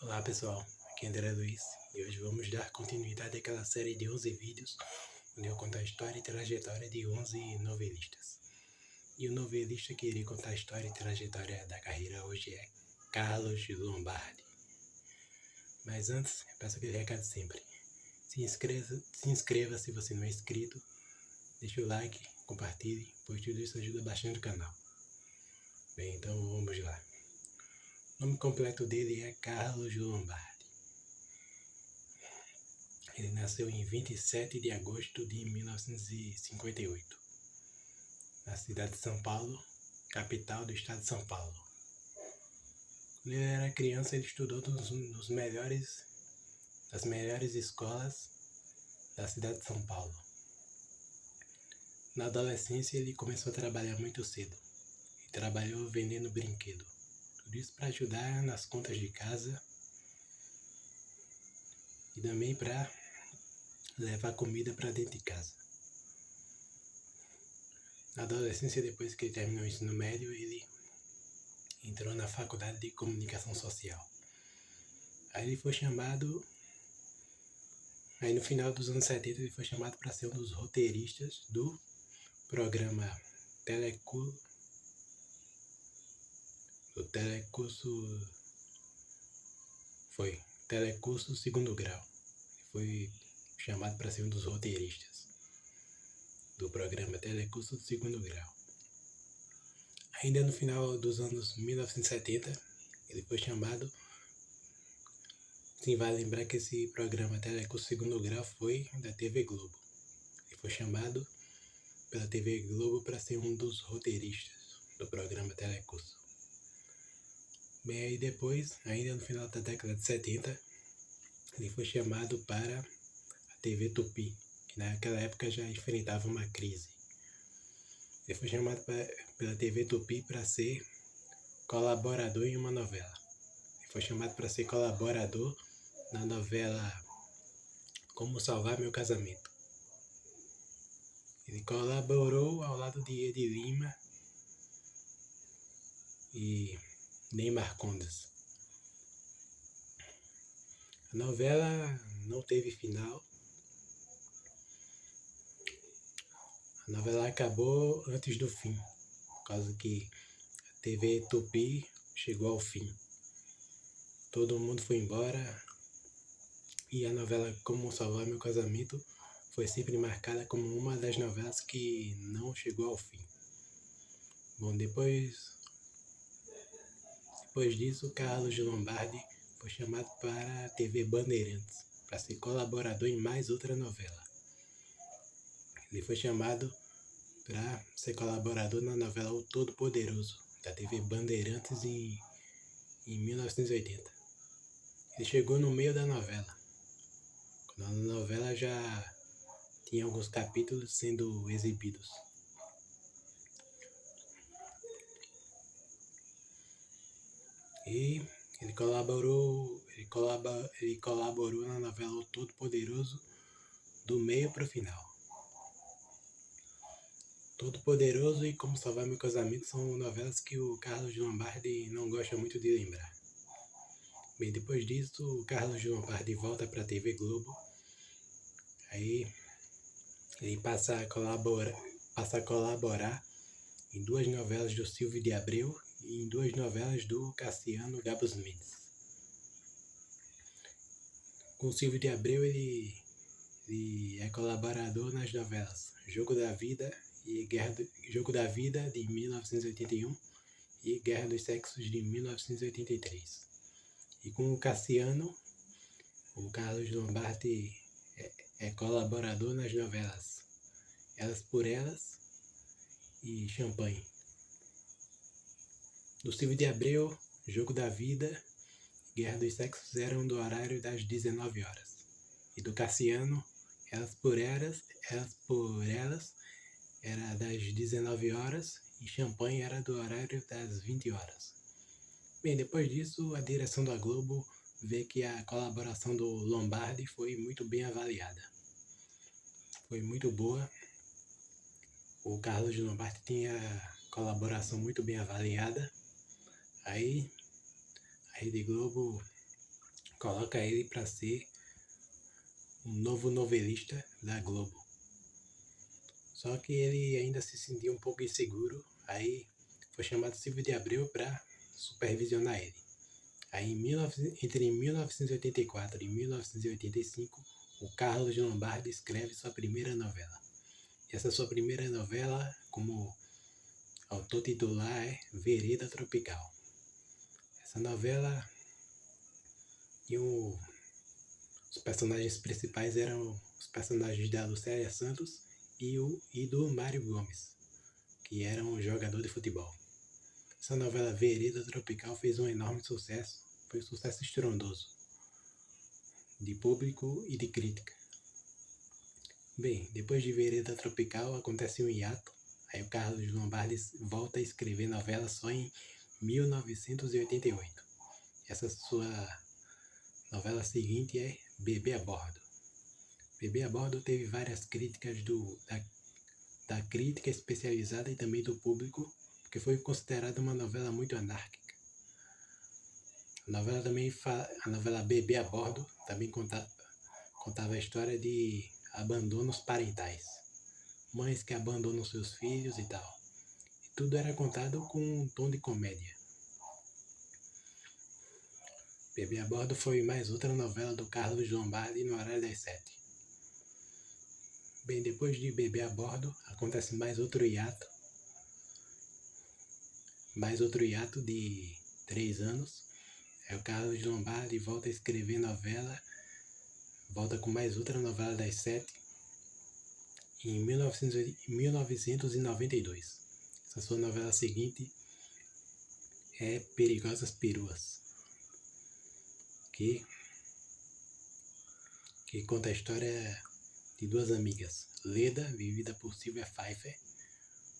Olá pessoal, aqui é André Luiz e hoje vamos dar continuidade àquela série de 11 vídeos onde eu conto a história e trajetória de 11 novelistas. E o novelista que irei contar a história e trajetória da carreira hoje é Carlos Lombardi. Mas antes, eu peço aquele recado sempre. Se inscreva se você não é inscrito, deixe o like, compartilhe, pois tudo isso ajuda bastante o canal. Bem, então vamos lá. O nome completo dele é Carlos Lombardi. Ele nasceu em 27 de agosto de 1958, na cidade de São Paulo, capital do estado de São Paulo. Quando ele era criança, ele estudou nas melhores escolas da cidade de São Paulo. Na adolescência, ele começou a trabalhar muito cedo e trabalhou vendendo brinquedo. Tudo isso para ajudar nas contas de casa e também para levar comida para dentro de casa. Na adolescência, depois que ele terminou o ensino médio, ele entrou na faculdade de comunicação social. Aí ele foi chamado, aí no final dos anos 70 ele foi chamado para ser um dos roteiristas do programa Telecurso Segundo Grau. Ele foi chamado para ser um dos roteiristas do programa Telecurso Segundo Grau. Ainda no final dos anos 1970, ele foi chamado. Sim, vai lembrar que esse programa Telecurso Segundo Grau foi da TV Globo. Ele foi chamado pela TV Globo para ser um dos roteiristas do programa Telecurso. Bem, aí depois, ainda no final da década de 70, ele foi chamado para a TV Tupi, que naquela época já enfrentava uma crise. Ele foi chamado pela TV Tupi para ser colaborador em uma novela. Ele foi chamado para ser colaborador na novela Como Salvar Meu Casamento. Ele colaborou ao lado de Edi Lima e Neymar Condas. A novela não teve final. A novela acabou antes do fim, por causa que a TV Tupi chegou ao fim. Todo mundo foi embora e a novela Como Salvar Meu Casamento foi sempre marcada como uma das novelas que não chegou ao fim. Bom, depois disso, Carlos Lombardi foi chamado para a TV Bandeirantes para ser colaborador em mais outra novela. Ele foi chamado para ser colaborador na novela O Todo-Poderoso, da TV Bandeirantes em 1980. Ele chegou no meio da novela, quando a novela já tinha alguns capítulos sendo exibidos. E ele colaborou na novela O Todo-Poderoso do meio para o final. Todo-Poderoso e Como Salvar Meu Casamento são novelas que o Carlos Lombardi não gosta muito de lembrar. Bem, depois disso, o Carlos Lombardi volta para a TV Globo. Aí ele passa a colaborar em duas novelas do Silvio de Abreu e em duas novelas do Cassiano Gabos Mendes. Com o Silvio de Abreu ele é colaborador nas novelas Jogo da Vida de 1981 e Guerra dos Sexos de 1983. E com o Cassiano, o Carlos Lombardi é colaborador nas novelas Elas por Elas e Champanhe. Do Silvio de Abreu, Jogo da Vida e Guerra dos Sexos eram do horário das 19 horas. E do Cassiano, Elas por Elas era das 19 horas e Champanhe era do horário das 20 horas. Bem, depois disso, a direção da Globo vê que a colaboração do Lombardi foi muito bem avaliada. Foi muito boa. O Carlos Lombardi tinha colaboração muito bem avaliada. Aí a Rede Globo coloca ele para ser um novo novelista da Globo. Só que ele ainda se sentia um pouco inseguro, aí foi chamado Silvio de Abreu para supervisionar ele. Aí entre 1984 e 1985, o Carlos Lombardi escreve sua primeira novela. Essa sua primeira novela, como autor titular, é Vereda Tropical. Essa novela e os personagens principais eram os personagens da Lucélia Santos e do Mário Gomes, que era um jogador de futebol. Essa novela Vereda Tropical fez um enorme sucesso, foi um sucesso estrondoso, de público e de crítica. Bem, depois de Vereda Tropical acontece um hiato, aí o Carlos Lombardi volta a escrever novela só em 1988. Essa sua novela seguinte é Bebê a Bordo. Bebê a Bordo teve várias críticas da crítica especializada e também do público, porque foi considerada uma novela muito anárquica. A novela Bebê a Bordo também contava a história de abandonos parentais, mães que abandonam seus filhos e tal. E tudo era contado com um tom de comédia. Bebê a Bordo foi mais outra novela do Carlos Lombardi no horário das 7. Bem, depois de Bebê a Bordo, acontece mais outro hiato de 3 anos. Aí o Carlos Lombardi volta a escrever novela, volta com mais outra novela das 7, em 1992. Essa sua novela seguinte é Perigosas Peruas, que conta a história de duas amigas, Leda, vivida por Silvia Pfeiffer,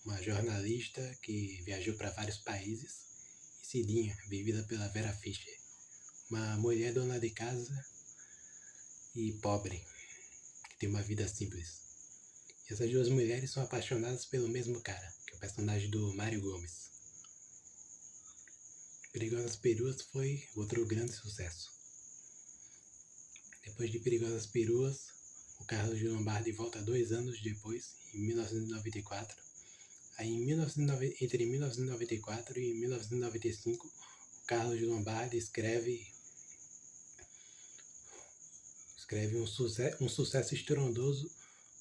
uma jornalista que viajou para vários países, e Cidinha, vivida pela Vera Fischer, uma mulher dona de casa e pobre, que tem uma vida simples. E essas duas mulheres são apaixonadas pelo mesmo cara, que é o personagem do Mário Gomes. Perigosas Peruas foi outro grande sucesso. Depois de Perigosas Peruas, o Carlos Lombardi volta 2 anos depois, em 1994. Aí, entre 1994 e 1995, o Carlos Lombardi escreve um sucesso estrondoso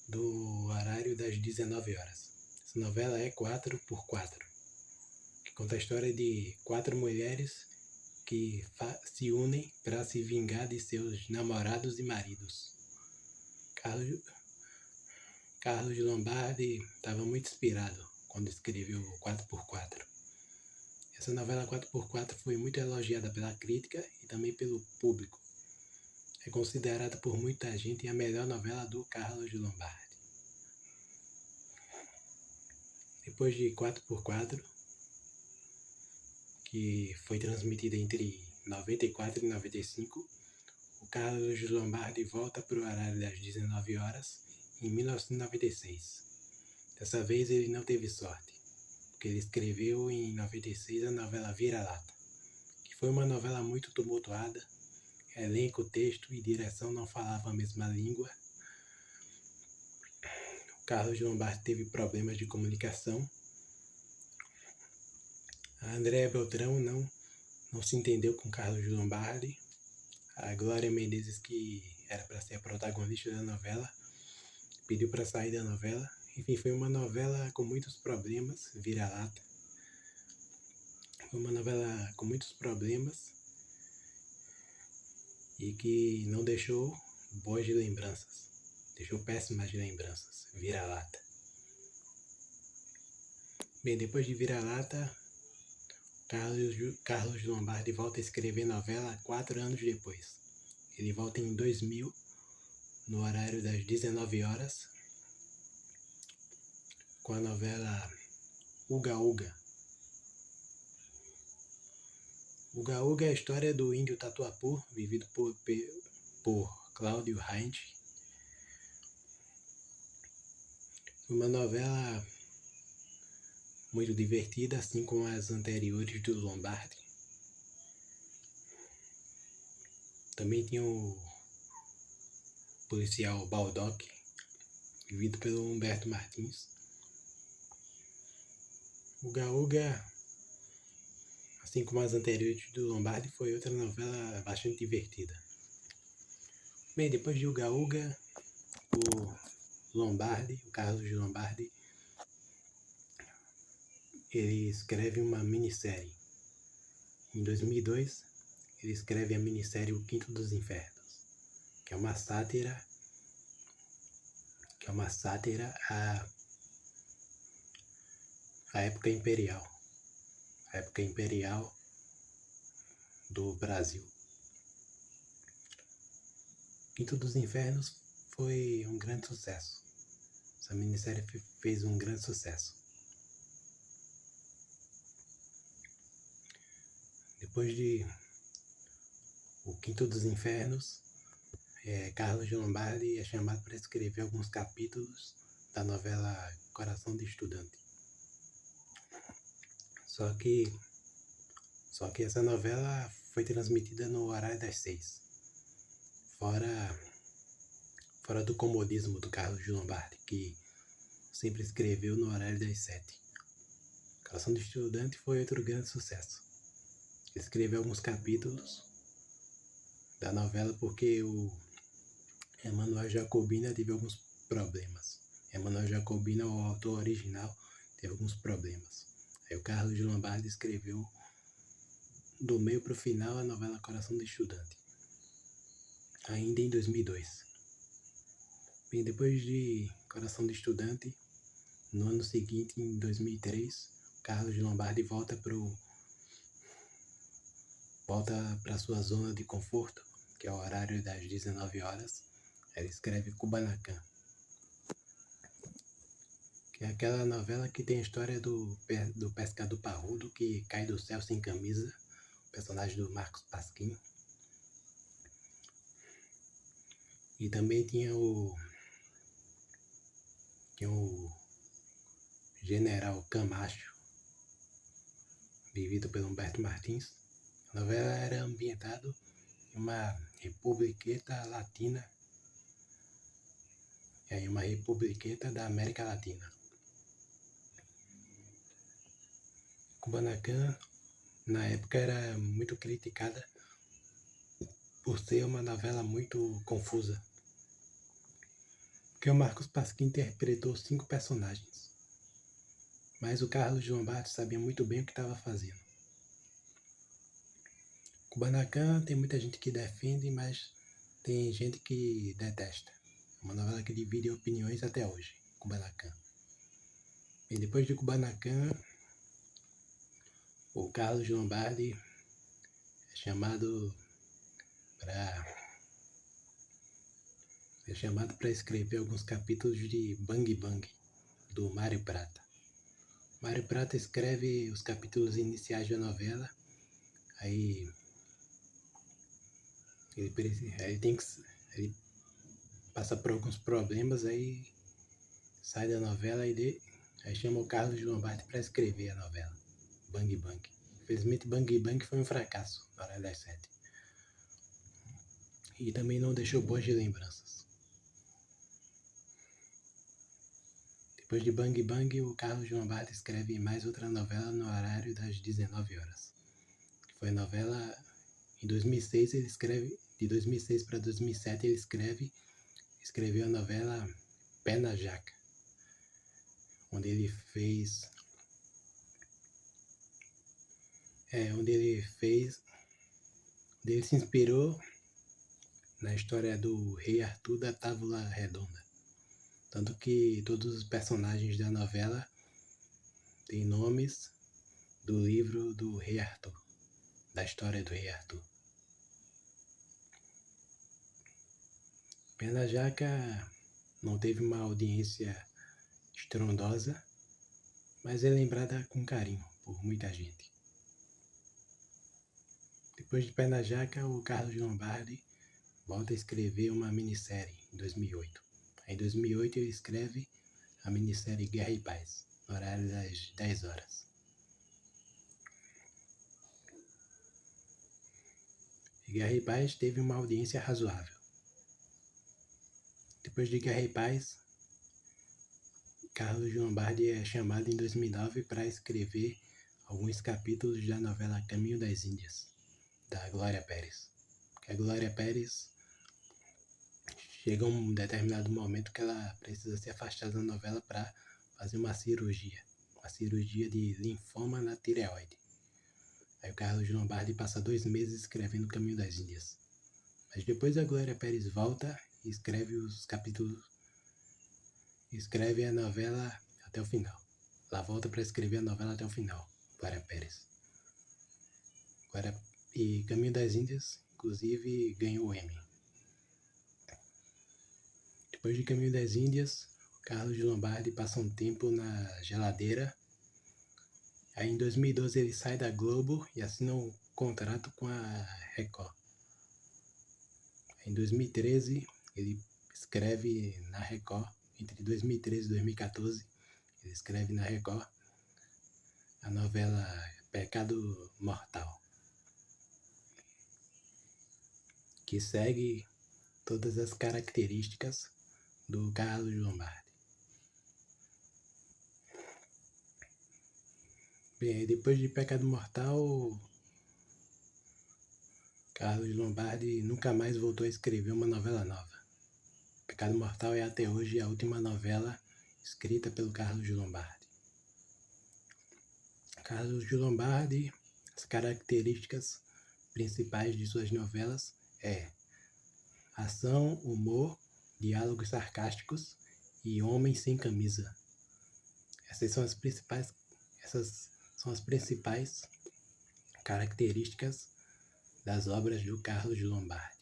do horário das 19 horas. Essa novela é 4x4, que conta a história de 4 mulheres que se unem para se vingar de seus namorados e maridos. Carlos Lombardi estava muito inspirado quando escreveu 4x4. Essa novela 4x4 foi muito elogiada pela crítica e também pelo público. É considerada por muita gente a melhor novela do Carlos Lombardi. Depois de 4x4, que foi transmitida entre 94 e 95, o Carlos Lombardi volta para o horário das 19 horas em 1996. Dessa vez ele não teve sorte, porque ele escreveu em 96 a novela Vira-Lata, que foi uma novela muito tumultuada. Elenco, texto e direção não falavam a mesma língua. O Carlos Lombardi teve problemas de comunicação. A Andréa Beltrão não se entendeu com Carlos Lombardi. A Glória Menezes, que era para ser a protagonista da novela, pediu para sair da novela. Enfim, foi uma novela com muitos problemas, Vira-Lata. Foi uma novela com muitos problemas e que não deixou boas lembranças. Deixou péssimas lembranças, Vira-Lata. Bem, depois de Vira-Lata, Carlos Lombardi volta a escrever novela 4 anos depois. Ele volta em 2000, no horário das 19 horas, com a novela Uga Uga. Uga Uga é a história do índio Tatuapô, vivido por Cláudio Heinz. Uma novela muito divertida, assim como as anteriores do Lombardi. Também tinha o policial Baldock, vivido pelo Humberto Martins. O Gaúga, assim como as anteriores do Lombardi, foi outra novela bastante divertida. Bem, depois de Uga Uga, o Carlos Lombardi, ele escreve uma minissérie. Em 2002, ele escreve a minissérie O Quinto dos Infernos, que é uma sátira à época imperial do Brasil. Quinto dos Infernos foi um grande sucesso. Essa minissérie fez um grande sucesso. Depois de O Quinto dos Infernos, Carlos Lombardi é chamado para escrever alguns capítulos da novela Coração de Estudante. Só que essa novela foi transmitida no horário das 6, fora do comodismo do Carlos Lombardi, que sempre escreveu no horário das 7. Coração de Estudante foi outro grande sucesso. Ele escreveu alguns capítulos da novela porque o Emanuel Jacobina teve alguns problemas. Emanuel Jacobina, o autor original, teve alguns problemas. Aí o Carlos Lombardi escreveu do meio para o final a novela Coração de Estudante, ainda em 2002. Bem, depois de Coração de Estudante, no ano seguinte, em 2003, Carlos Lombardi volta para sua zona de conforto, que é o horário das 19 horas. Ele escreve Kubanacan, que é aquela novela que tem a história do pescador parrudo que cai do céu sem camisa, o personagem do Marcos Pasquim. E também tinha o General Camacho, vivido pelo Humberto Martins. A novela era ambientada em uma republiqueta latina, uma republiqueta da América Latina. Kubanacan, na época, era muito criticada por ser uma novela muito confusa, porque o Marcos Pasquim interpretou 5 personagens, mas o Carlos Lombardi sabia muito bem o que estava fazendo. Kubanacan tem muita gente que defende, mas tem gente que detesta. É uma novela que divide opiniões até hoje, Kubanacan. E depois de Kubanacan, o Carlos Lombardi é chamado para escrever alguns capítulos de Bang Bang, do Mário Prata. Mário Prata escreve os capítulos iniciais da novela, aí ele passa por alguns problemas, aí sai da novela e aí chama o Carlos Lombardi para escrever a novela, Bang Bang. Infelizmente, Bang Bang foi um fracasso na hora das 7. E também não deixou boas lembranças. Depois de Bang Bang, o Carlos Lombardi escreve mais outra novela no horário das 19 horas. Que foi a novela em 2006, ele escreve, de 2006 para 2007 ele escreveu a novela Pé na Jaca, onde ele se inspirou na história do Rei Arthur da Távola Redonda. Tanto que todos os personagens da novela têm nomes do livro do Rei Arthur, da história do Rei Arthur. Pé na Jaca não teve uma audiência estrondosa, mas é lembrada com carinho por muita gente. Depois de Pé na Jaca, o Carlos Lombardi volta a escrever uma minissérie em 2008. Em 2008 ele escreve a minissérie Guerra e Paz, no horário das 10 horas. E Guerra e Paz teve uma audiência razoável. Depois de Guerra e Paz, Carlos Lombardi é chamado em 2009 para escrever alguns capítulos da novela Caminho das Índias, da Glória Pérez. A Glória Pérez chega um determinado momento que ela precisa se afastar da novela para fazer uma cirurgia de linfoma na tireoide. Aí o Carlos Lombardi passa 2 meses escrevendo Caminho das Índias. Mas depois a Glória Pérez volta e escreve os capítulos, escreve a novela até o final. Ela volta para escrever a novela até o final, Glória Pérez. E Caminho das Índias, inclusive, ganhou o Emmy. Depois de Caminho das Índias, Carlos Lombardi passa um tempo na geladeira. Aí em 2012 ele sai da Globo e assina um contrato com a Record. Em 2013 ele escreve na Record, entre 2013 e 2014, ele escreve na Record a novela Pecado Mortal, que segue todas as características do Carlos Lombardi. Bem, depois de Pecado Mortal, Carlos Lombardi nunca mais voltou a escrever uma novela nova. Pecado Mortal é até hoje a última novela escrita pelo Carlos Lombardi. Carlos Lombardi, as características principais de suas novelas é ação, humor, diálogos sarcásticos e homens sem camisa. Essas são as principais características das obras do Carlos Lombardi.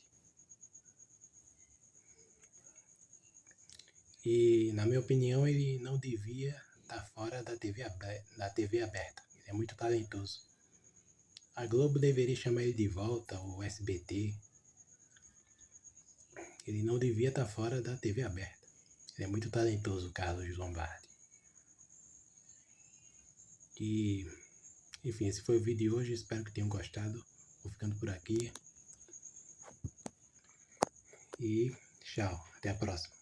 E, na minha opinião, ele não devia estar fora da TV aberta. Ele é muito talentoso. A Globo deveria chamar ele de volta, ou o SBT. Ele não devia estar fora da TV aberta. Ele é muito talentoso, Carlos Lombardi. E, enfim, esse foi o vídeo de hoje. Espero que tenham gostado. Vou ficando por aqui. E tchau. Até a próxima.